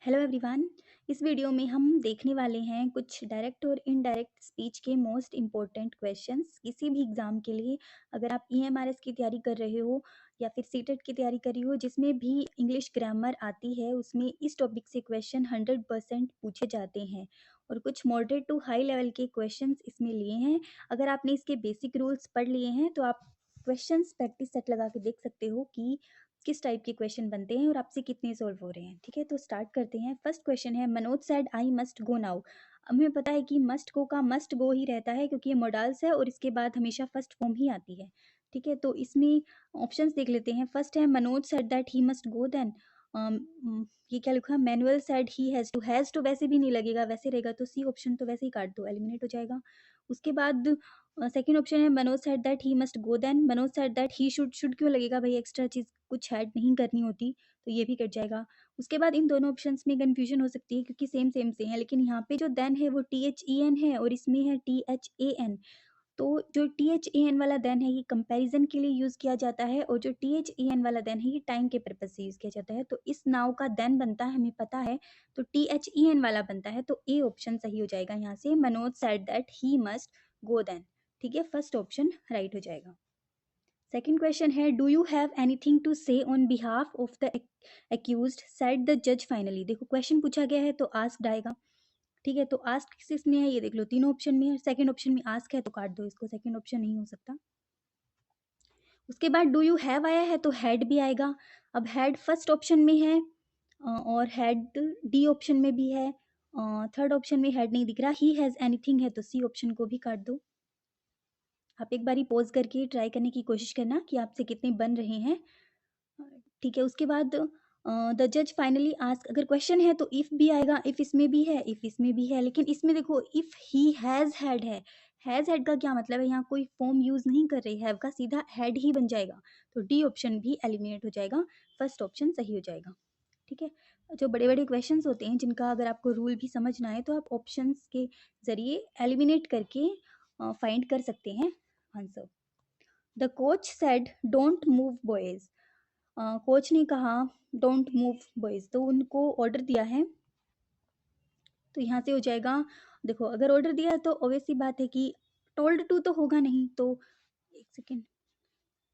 Hello everyone. इस video में हम देखने वाले हैं कुछ डायरेक्ट और इनडायरेक्ट स्पीच के मोस्ट इम्पॉर्टेंट क्वेश्चंस किसी भी एग्ज़ाम के लिए। अगर आप ईएमआरएस की तैयारी कर रहे हो या फिर सीटेट की तैयारी कर रही हो जिसमें भी इंग्लिश ग्रामर आती है, उसमें इस टॉपिक से क्वेश्चन 100% पूछे जाते हैं और कुछ मॉडरेट टू हाई लेवल के क्वेश्चंस इसमें लिए हैं। अगर आपने इसके बेसिक रूल्स पढ़ लिए हैं तो आप क्वेश्चंस प्रैक्टिस सेट लगा के देख सकते हो कि किस टाइप के क्वेश्चन बनते हैं और आपसे कितने सॉल्व हो रहे हैं। ठीक है, तो स्टार्ट करते हैं। फर्स्ट क्वेश्चन है, Manoj said I must go now. हमें पता है कि मस्ट गो का मस्ट गो ही रहता है क्योंकि ये मॉडल्स है और इसके बाद हमेशा फर्स्ट फॉर्म ही आती है। ठीक है, तो इसमें ऑप्शंस देख लेते हैं। फर्स्ट है Manoj said that he must go, then ये क्या लिखा, Manuel said he has to वैसे भी नहीं लगेगा, वैसे रहेगा तो सी ऑप्शन तो वैसे ही काट दो, एलिमिनेट हो जाएगा। उसके बाद सेकंड ऑप्शन है Manoj said that he must go, then Manoj said that he should क्यों लगेगा भाई, एक्स्ट्रा चीज़ कुछ ऐड नहीं करनी होती तो ये भी कट जाएगा। उसके बाद इन दोनों ऑप्शंस में कन्फ्यूजन हो सकती है क्योंकि सेम सेम से हैं, लेकिन यहाँ पे जो देन है वो THEN है और इसमें है THAN। तो जो THAN वाला देन है ये कंपैरिजन के लिए यूज़ किया जाता है और जो THEN वाला देन है ये टाइम के पर्पज से यूज़ किया जाता है। तो इस नाउ का देन बनता है, हमें पता है, तो THEN वाला बनता है, तो ए ऑप्शन सही हो जाएगा यहाँ से। Manoj said that he must go then. ठीक है, फर्स्ट ऑप्शन राइट हो जाएगा। सेकेंड क्वेश्चन है, do you have anything to say on behalf of the accused, said the जज फाइनली। देखो क्वेश्चन पूछा गया है तो आस्क्ड आएगा। ठीक है, तो आस्क किस में है ये देख लो, तीनों ऑप्शन में है। सेकंड ऑप्शन में आस्क है तो काट दो इसको, सेकंड ऑप्शन नहीं हो सकता। उसके बाद डू यू हैव आया है तो हैड भी आएगा। अब हैड फर्स्ट ऑप्शन में है और हैड डी ऑप्शन में भी है, थर्ड ऑप्शन में हैड नहीं दिख रहा। ही हैज़ एनीथिंग है तो सी ऑप्शन को भी काट दो। आप एक बारी पॉज करके ट्राई करने की कोशिश करना कि आपसे कितने बन रहे हैं। ठीक है, उसके बाद द जज फाइनली आस्क, अगर क्वेश्चन है तो इफ़ भी आएगा, इफ़ इसमें भी है, इफ़ इसमें भी है, लेकिन इसमें देखो इफ़ ही हैज़ हैड है। हैज़ हैड का क्या मतलब है, यहाँ कोई फॉर्म यूज़ नहीं कर रही, हैव का सीधा हैड ही बन जाएगा, तो डी ऑप्शन भी एलिमिनेट हो जाएगा, फर्स्ट ऑप्शन सही हो जाएगा। ठीक है, जो बड़े बड़े क्वेश्चंस होते हैं जिनका अगर आपको रूल भी समझना है तो आप ऑप्शंस के ज़रिए एलिमिनेट करके फाइंड कर सकते हैं answer. The coach said don't move boys. Coach ने कहा डोंट मूव बॉयज़, तो उनको ऑर्डर दिया है, तो यहाँ से हो जाएगा। देखो अगर ऑर्डर दिया है तो ऑब्वियस सी बात है कि टोल्ड टू तो होगा नहीं, तो एक सेकेंड,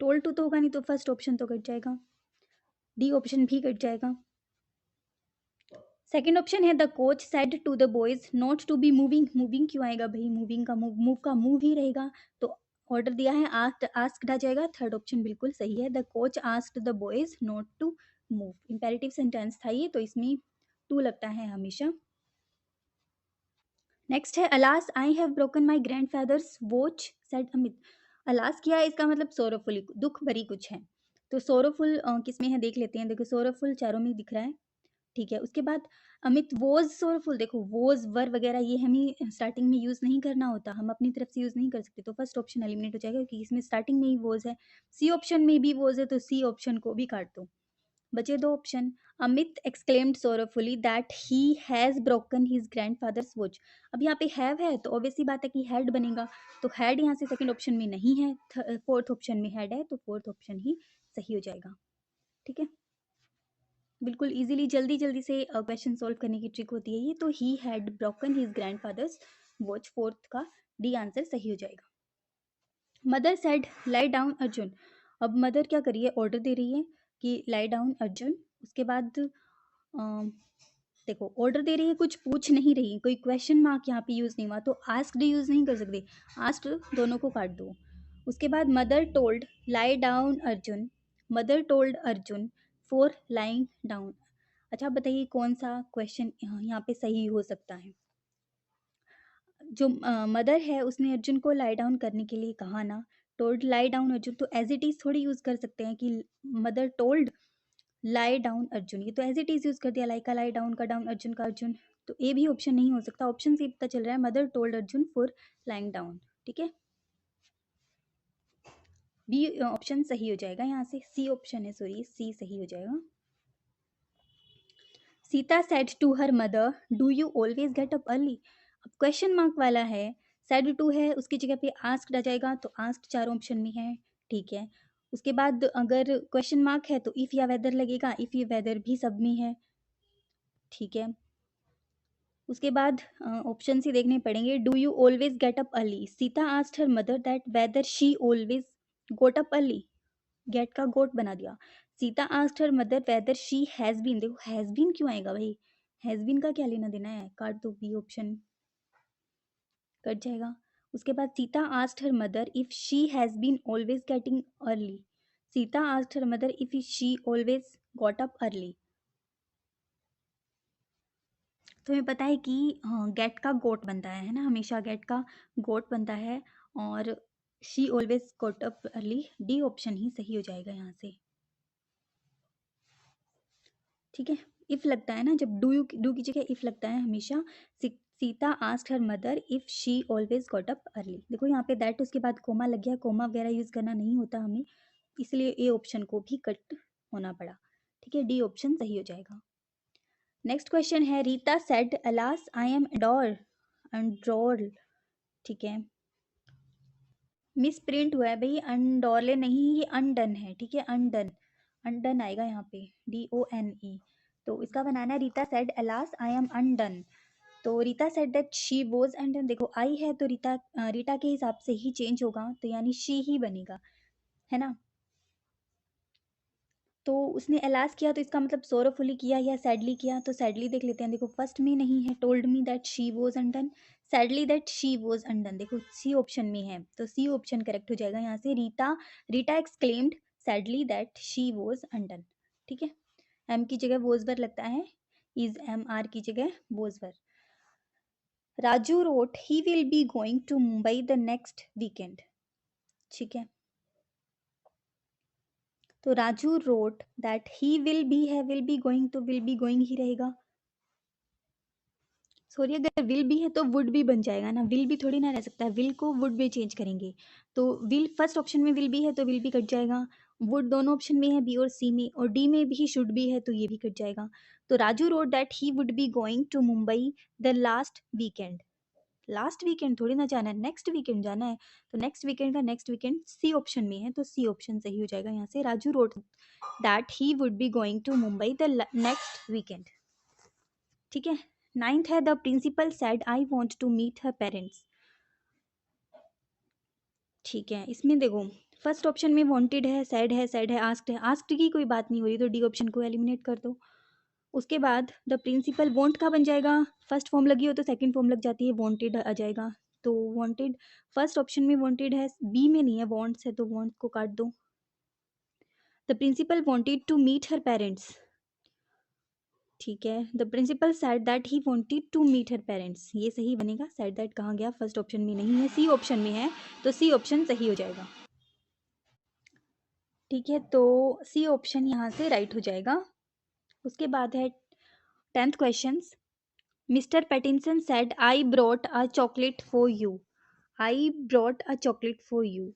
टोल्ड टू तो होगा नहीं तो फर्स्ट ऑप्शन तो कट जाएगा, डी ऑप्शन भी कट जाएगा। सेकेंड ऑप्शन है the coach said to the boys not to be moving. Moving क्यों आएगा भाई, मूविंग का मूव का मूव ही रहेगा, तो ऑर्डर दिया है आस्क्ड आ जाएगा, थर्ड ऑप्शन बिल्कुल सही है। The coach asked the boys not to move, imperative sentence था ये, तो इसमें टू लगता है हमेशा। नेक्स्ट है, alas I have broken my grandfather's watch said Amit. Alas किया है इसका मतलब सोरोफुल, दुख भरी कुछ है, तो सोरोफुल किस में है देख लेते हैं। देखो सोरोफुल चारों में दिख रहा है। ठीक है, उसके बाद अमित वॉज सोरफुल, देखो वॉज वर वगैरह ये हमें स्टार्टिंग में यूज़ नहीं करना होता, हम अपनी तरफ से यूज़ नहीं कर सकते, तो फर्स्ट ऑप्शन एलिमिनेट हो जाएगा क्योंकि इसमें स्टार्टिंग में ही वॉज है। सी ऑप्शन में भी वॉज है तो सी ऑप्शन को भी काट दो, बचे दो option. Amit exclaimed sorrowfully that he has broken his grandfather's watch. अब यहाँ पे हैव है तो ऑब्वियसली बात है कि हैड बनेगा, तो हैड यहाँ से सेकंड ऑप्शन में नहीं है, फोर्थ ऑप्शन में हैड है, तो फोर्थ ऑप्शन ही सही हो जाएगा। ठीक है, बिल्कुल इजीली जल्दी जल्दी से क्वेश्चन सॉल्व करने की ट्रिक होती है ये। तो he had broken his grandfathers watch, fourth का डी आंसर सही हो जाएगा। Mother said lie down Arjun. अब मदर क्या करिए, ऑर्डर दे रही है कि लाई डाउन अर्जुन। उसके बाद देखो ऑर्डर दे रही है, कुछ पूछ नहीं रही है, कोई क्वेश्चन मार्क यहाँ पे यूज़ नहीं हुआ, तो आस्क्ड यूज़ नहीं कर सकते, आस्क्ड दोनों को काट दो। उसके बाद mother told lie down Arjun, mother told Arjun for lying down. अच्छा बताइए कौन सा क्वेश्चन यहाँ पे सही हो सकता है। जो मदर है उसने अर्जुन को लाई डाउन करने के लिए कहा ना, टोल्ड लाई डाउन अर्जुन, तो एज इट इज़ थोड़ी यूज़ कर सकते हैं कि mother told lie down Arjun, ये तो एज इट इज़ यूज़ कर दिया, लाई का लाई, डाउन का डाउन, अर्जुन का अर्जुन, तो ए भी ऑप्शन नहीं हो सकता। ऑप्शन से पता चल रहा है mother told Arjun for lying down. ठीक है, बी ऑप्शन सही हो जाएगा यहाँ से, सी ऑप्शन है, सॉरी सी सही हो जाएगा। Sita said to her mother do you always get up early. अब क्वेश्चन मार्क वाला है, सेड टू है उसकी जगह पे आस्क्ड आ जाएगा, तो आस्क्ड चारों ऑप्शन में है। ठीक है, उसके बाद अगर क्वेश्चन मार्क है तो इफ़ या वेदर लगेगा, इफ़ या वेदर भी सब में है। ठीक है। उसके बाद ऑप्शन ही देखने पड़ेंगे। Do you always get up early? Sita asked her mother that whether she always got up early. Get का गोट बना दिया। Sita asked her mother whether she has been. देखो हैज बीन क्यों आएगा भाई, हैज बीन का क्या लेना देना है, काट दो, बी ऑप्शन कट जाएगा। उसके बाद Sita asked her mother if she has been always getting early. Sita asked her mother if she always got up early. तो हमें पता है कि गेट का गोट बनता है ना, हमेशा गेट का गोट बनता है। और she always got up early, D option ही सही हो जाएगा यहाँ से। ठीक है। इफ लगता है ना, जब डू की जगह इफ लगता है हमेशा। Sita asked her mother if she always got up early. देखो यहाँ पे दैट उसके बाद कोमा लग गया, कोमा वगैरह यूज करना नहीं होता हमें, इसलिए ए ऑप्शन को भी कट होना पड़ा। ठीक है, डी ऑप्शन सही हो जाएगा। नेक्स्ट क्वेश्चन है Rita said alas I am undone. ठीक है, मिस प्रिंट हुआ है भाई, अनडोरले नहीं, ये अनडन है। ठीक है, अनडन, अनडन आएगा यहाँ पे, DONE। तो इसका बनाना है Rita said alas I am undone. तो Rita said that she was undone. देखो आई है तो रीटा के हिसाब से ही चेंज होगा, तो यानी शी ही बनेगा, है ना। तो उसने एलास किया तो इसका मतलब सोरोफुली किया या सैडली किया, तो सैडली देख लेते हैं। देखो फर्स्ट में नहीं है, told me that she was undone, sadly that she was undone. देखो सी ऑप्शन में है, तो सी ऑप्शन करेक्ट हो जाएगा यहाँ से। Rita exclaimed sadly that she was undone. ठीक है, एम की जगह वॉजवर लगता है, इज MR की जगह वॉजवर। Raju wrote he will be going to Mumbai the next weekend. ठीक है, तो Raju wrote that he will be है, विल बी गोइंग, तो विल बी गोइंग ही रहेगा। सॉरी, अगर विल भी है तो वुड भी बन जाएगा ना, विल भी थोड़ी ना रह सकता है, विल को वुड में चेंज करेंगे। तो विल फर्स्ट ऑप्शन में विल भी है तो विल भी कट जाएगा। वुड दोनों ऑप्शन में है, बी और सी में, और डी में भी शुड भी है तो ये भी कट जाएगा। तो Raju wrote that he would be going to Mumbai the last weekend. Last weekend थोड़ी ना जाना है, नेक्स्ट वीकेंड जाना है। तो नेक्स्ट वीकेंड का नेक्स्ट वीकेंड सी ऑप्शन में है, तो सी ऑप्शन सही हो जाएगा यहाँ से। Raju wrote that he would be going to Mumbai the next weekend. ठीक है। नाइन्थ है the principal said I want to meet her parents. ठीक है, इसमें देखो फर्स्ट ऑप्शन में वांटेड है, सैड है, आस्क्ड है, आस्क्ड की कोई बात नहीं हो रही, तो डी ऑप्शन को एलिमिनेट कर दो। उसके बाद द प्रिंसिपल वॉन्ट का बन जाएगा, फर्स्ट फॉर्म लगी हो तो सेकंड फॉर्म लग जाती है, वांटेड आ जाएगा। तो वांटेड फर्स्ट ऑप्शन में वांटेड है, बी में नहीं है, वांट्स है, तो वांट को काट दो। The principal wanted to meet her parents. ठीक है, the principal said that he wanted to meet her parents, ये सही बनेगा। सेड दैट कहाँ गया, फर्स्ट ऑप्शन में नहीं है, सी ऑप्शन में है, तो सी ऑप्शन सही हो जाएगा। ठीक है, तो सी ऑप्शन यहाँ से राइट हो जाएगा। उसके बाद है 10th question. Mister Pattinson said I brought a chocolate for you. I brought a chocolate for you.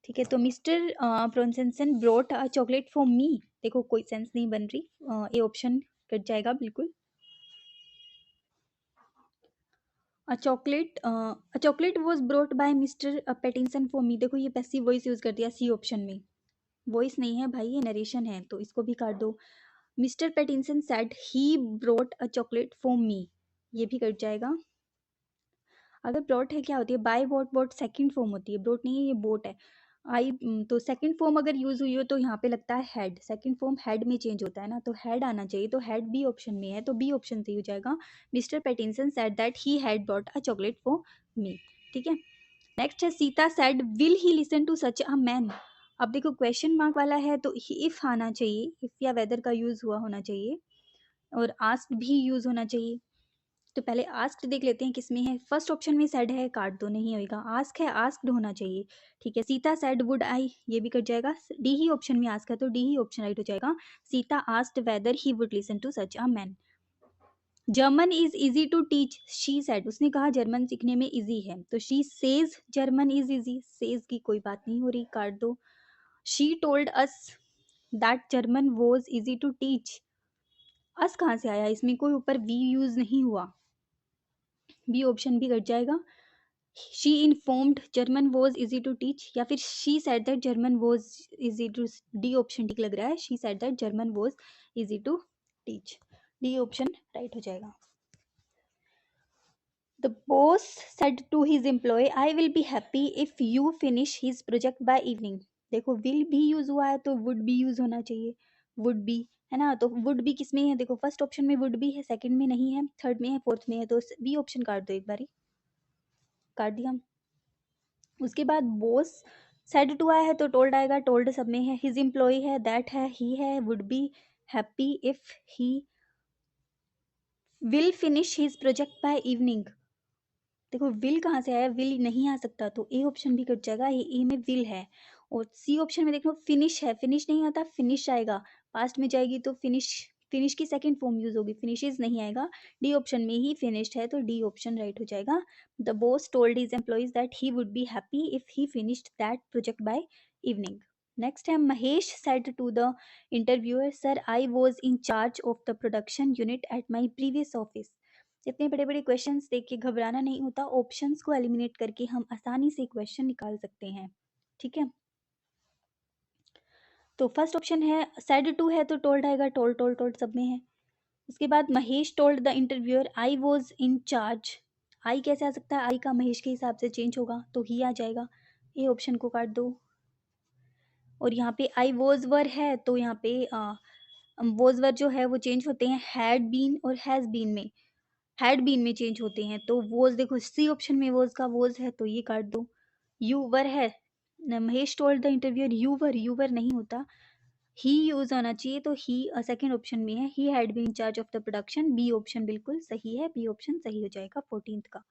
ठीक है, तो mister Prosenson brought a chocolate for me. देखो कोई सेंस नहीं बन रही, ये ऑप्शन कट जाएगा बिल्कुल। A chocolate was brought by mister Pattinson for me. देखो ये पैसिव वॉइस यूज कर दिया सी ऑप्शन में, वॉइस नहीं है भाई, ये नरेशन है, तो इसको भी काट दो। Mister Pattinson said he brought a chocolate for मी, ये भी कट जाएगा। अगर ब्रोट है क्या होती है, by what, what second form होती है, ब्रोट नहीं है, ये बोट है। तो सेकंड फॉर्म अगर यूज हुई हो तो यहाँ पे लगता है हेड, सेकंड फॉर्म हेड में चेंज होता है ना, तो हेड आना चाहिए, तो हेड बी ऑप्शन में है, तो बी ऑप्शन सही हो जाएगा। Mister Pattinson said that he had brought a chocolate for me. ठीक है, नेक्स्ट है Sita said will he listen to such a man. अब देखो क्वेश्चन मार्क वाला है, तो इफ आना चाहिए, इफ या वेदर का यूज हुआ होना चाहिए, और आस्क्ड भी यूज होना चाहिए। तो पहले आस्क्ड देख लेते हैं किसमें है, फर्स्ट ऑप्शन में सेड है, काट दो, नहीं होगा। आस्क है, आस्क्ड होना चाहिए। ठीक है, सीता सेड वुड आई, ये भी कट जाएगा। डी ही ऑप्शन में आस्क है, तो डी ही ऑप्शन राइट हो जाएगा। Sita asked whether he would listen to such a man. German is easy to teach, she said, उसने कहा जर्मन सीखने में इजी है, तो she says German is easy, says की कोई बात नहीं हो रही, काट दो। She told us that German was easy to teach, us कहाँ से आया, इसमें कोई ऊपर वी यूज नहीं हुआ, बी ऑप्शन भी कट जाएगा। She informed German was easy to teach, या फिर she said that German was easy to, D option ठीक लग रहा है, she said that German was easy to teach, D option right हो जाएगा। The boss said to his employee I will be happy if you finish his project by evening. देखो will भी use हुआ है तो वुड भी use होना चाहिए, वुड बी है ना। तो वुड भी किस में है, देखो फर्स्ट ऑप्शन में वुड भी है, सेकंड में नहीं है, थर्ड में है, फोर्थ में है, तो बी ऑप्शन काट दो, एक बारी काट दिया। उसके बाद बॉस सेड टू आया है तो टोल्ड आएगा, टोल्ड सब में है, हिज एम्प्लॉय है, दैट है, ही है, would be happy if he will finish his project by evening. देखो विल कहाँ से आया, विल नहीं आ सकता, तो ए ऑप्शन भी कट जाएगा, ये ए में विल है। और सी ऑप्शन में देखो फिनिश है, फिनिश नहीं आता, फिनिश आएगा, पास्ट में जाएगी तो फिनिश, फिनिश की सेकंड फॉर्म यूज होगी, फिनिशेस नहीं आएगा, डी ऑप्शन में ही फिनिश्ड है, तो डी ऑप्शन राइट हो जाएगा। The boss told his employees that he would be happy if he finished that project by evening. Next है Mahesh said to the interviewer sir I was in charge of the production unit at my previous office. इतने बड़े बड़े questions देख के घबराना नहीं होता, options को एलिमिनेट करके हम आसानी से क्वेश्चन निकाल सकते हैं, ठीक है। तो फर्स्ट ऑप्शन है, सेड टू है तो टोल्ड आएगा, टोल्ड टोल्ड टोल्ड सब में है। उसके बाद Mahesh told the interviewer I was in charge, I कैसे आ सकता है, आई का महेश के हिसाब से चेंज होगा तो ही आ जाएगा, ए ऑप्शन को काट दो। और यहाँ पे आई वॉज वर है तो यहाँ पे वॉज वर जो है वो चेंज होते हैं हैड बीन और हैज बीन में, हैड बीन में चेंज होते हैं, तो वोज देखो सी ऑप्शन में वोज का वोज है तो ये काट दो। यू वर है, Mahesh told the interviewer you were नहीं होता, ही यूज होना चाहिए, तो ही सेकंड ऑप्शन में है, he had been in charge of the production, B option बिल्कुल सही है, बी ऑप्शन सही हो जाएगा 14th का।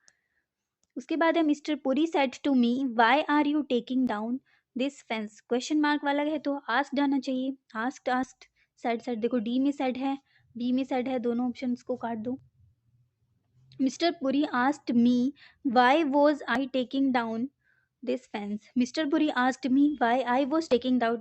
उसके बाद है mister Puri said to me why are you taking down this fence, question mark वाला है तो आस्क्ड आना चाहिए, आस्क्ड आस्क्ड, सेड सेड, देखो डी में सेड है, बी में सेड है, दोनों ऑप्शंस को काट दो। Mr. Puri asked me why was I taking down this fence. Mr. Puri asked me why I was taking down.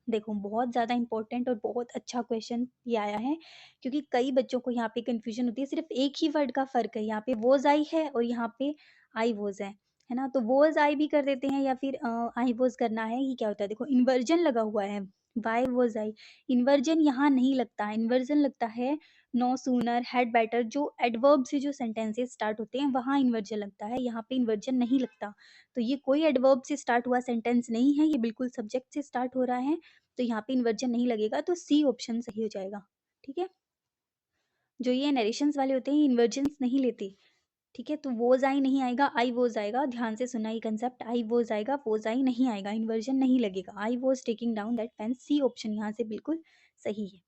देखो बहुत ज़्यादा इंपॉर्टेंट और बहुत अच्छा क्वेश्चन ये आया है, क्योंकि कई बच्चों को यहाँ पे कंफ्यूजन होती है, सिर्फ एक ही वर्ड का फर्क है, यहाँ पे वोज आई है और यहाँ पे आई वोज है ना। तो वोज आई भी कर देते हैं या फिर आई वोज करना है, ये क्या होता है, देखो इन्वर्जन लगा हुआ है, वाई वोज आई, इन्वर्जन यहाँ नहीं लगता, इन्वर्जन लगता है नो सूनर, हैड बेटर, जो एडवर्ब से जो सेंटेंसेस स्टार्ट होते हैं वहाँ इन्वर्जन लगता है, यहाँ पे इन्वर्जन नहीं लगता। तो ये कोई एडवर्ब से स्टार्ट हुआ सेंटेंस नहीं है, ये बिल्कुल सब्जेक्ट से स्टार्ट हो रहा है, तो यहाँ पे इन्वर्जन नहीं लगेगा, तो सी ऑप्शन सही हो जाएगा, ठीक है। जो ये नरेशंस वाले होते हैं इन्वर्जन्स नहीं लेते, ठीक है। तो वोज आई नहीं आएगा, आई वोज आएगा, ध्यान से सुना ये कंसेप्ट, आई वोज आएगा, वोज आई नहीं आएगा, इन्वर्जन नहीं लगेगा, I was taking down that pen, C option यहाँ से बिल्कुल सही है,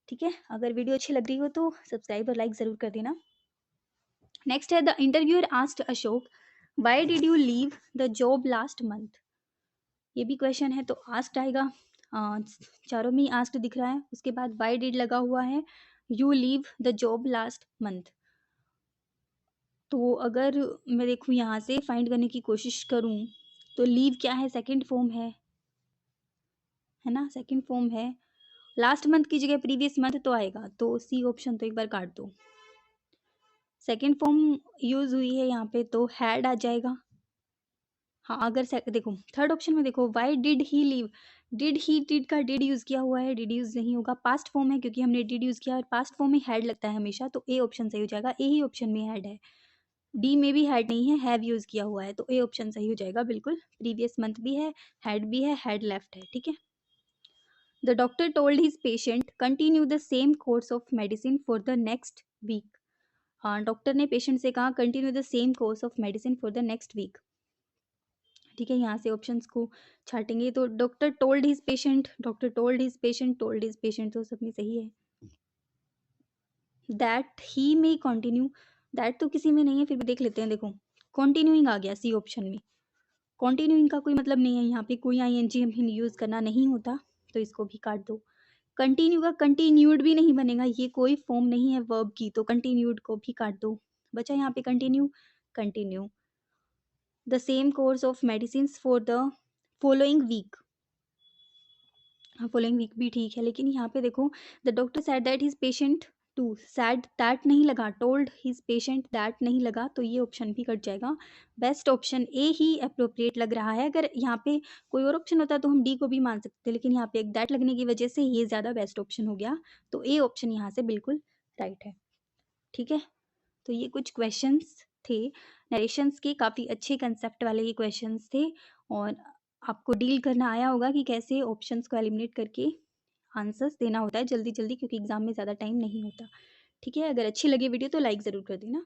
ठीक है। अगर वीडियो अच्छी लग रही हो तो सब्सक्राइब और लाइक ज़रूर कर देना। नेक्स्ट है the interviewer asked Ashok why did you leave the job last month. ये भी क्वेश्चन है तो आस्क्ड आएगा, चारों में ही आस्क्ड दिख रहा है, उसके बाद व्हाई डिड लगा हुआ है, you leave the job last month. तो अगर मैं देखूँ यहाँ से फाइंड करने की कोशिश करूँ तो लीव क्या है, सेकंड फॉर्म है ना, सेकंड फॉर्म है, लास्ट मंथ की जगह प्रीवियस मंथ तो आएगा, तो सी ऑप्शन तो एक बार काट दो। सेकेंड फॉर्म यूज हुई है यहाँ पे तो हैड आ जाएगा। हाँ अगर देखो थर्ड ऑप्शन में देखो why did he leave, did he, did का डिड यूज किया हुआ है, डिड यूज नहीं होगा, पास्ट फॉर्म है क्योंकि हमने डिड यूज किया और पास्ट फॉर्म में हैड लगता है हमेशा, तो ए ऑप्शन सही हो जाएगा, ए ही ऑप्शन में हैड है, डी में भी हैड नहीं है, हैव यूज किया हुआ है, तो ए ऑप्शन सही हो जाएगा बिल्कुल, प्रीवियस मंथ भी है, हैड लेफ्ट है, ठीक है। The doctor told his patient continue the same course of medicine for the next week. हाँ डॉक्टर ने पेशेंट से कहा continue the same course of medicine for the next week, ठीक है। यहाँ से ऑप्शंस को छाटेंगे तो doctor told his patient, doctor told his patient, told his patient, तो सब में सही है। दैट ही में कंटिन्यू, दैट तो किसी में नहीं है, फिर भी देख लेते हैं, देखो कंटिन्यूइंग आ गया सी ऑप्शन में, कंटिन्यूइंग का कोई मतलब नहीं है, यहाँ पे कोई आईएनजी हमें यूज़ करना नहीं होता, तो इसको भी काट दो। कंटिन्यू का कंटिन्यूड भी नहीं बनेगा, ये कोई फॉर्म नहीं है वर्ब की, तो कंटिन्यूड को भी काट दो, बचा यहाँ पे continue, continue the same course of medicine for the following week, हाँ फॉलोइंग वीक भी ठीक है, लेकिन यहाँ पे देखो the doctor said that his patient to, said that नहीं लगा, टोल्ड हिज पेशेंट दैट नहीं लगा, तो ये ऑप्शन भी कट जाएगा, best option A he appropriate लग रहा है। अगर यहाँ पे कोई और ऑप्शन होता तो हम डी को भी मान सकते, लेकिन यहाँ पे एक दैट लगने की वजह से ये ज़्यादा बेस्ट ऑप्शन हो गया, तो ए ऑप्शन यहाँ से बिल्कुल राइट है। ठीक है? तो ये कुछ क्वेश्चंस थे नरेशंस के, काफ़ी अच्छे कंसेप्ट वाले ये क्वेश्चंस थे और आपको डील करना आया होगा कि कैसे ऑप्शंस को एलिमिनेट करके आंसर्स देना होता है जल्दी-जल्दी, क्योंकि एग्ज़ाम में ज़्यादा टाइम नहीं होता। ठीक है? अगर अच्छी लगी वीडियो तो लाइक ज़रूर कर देना।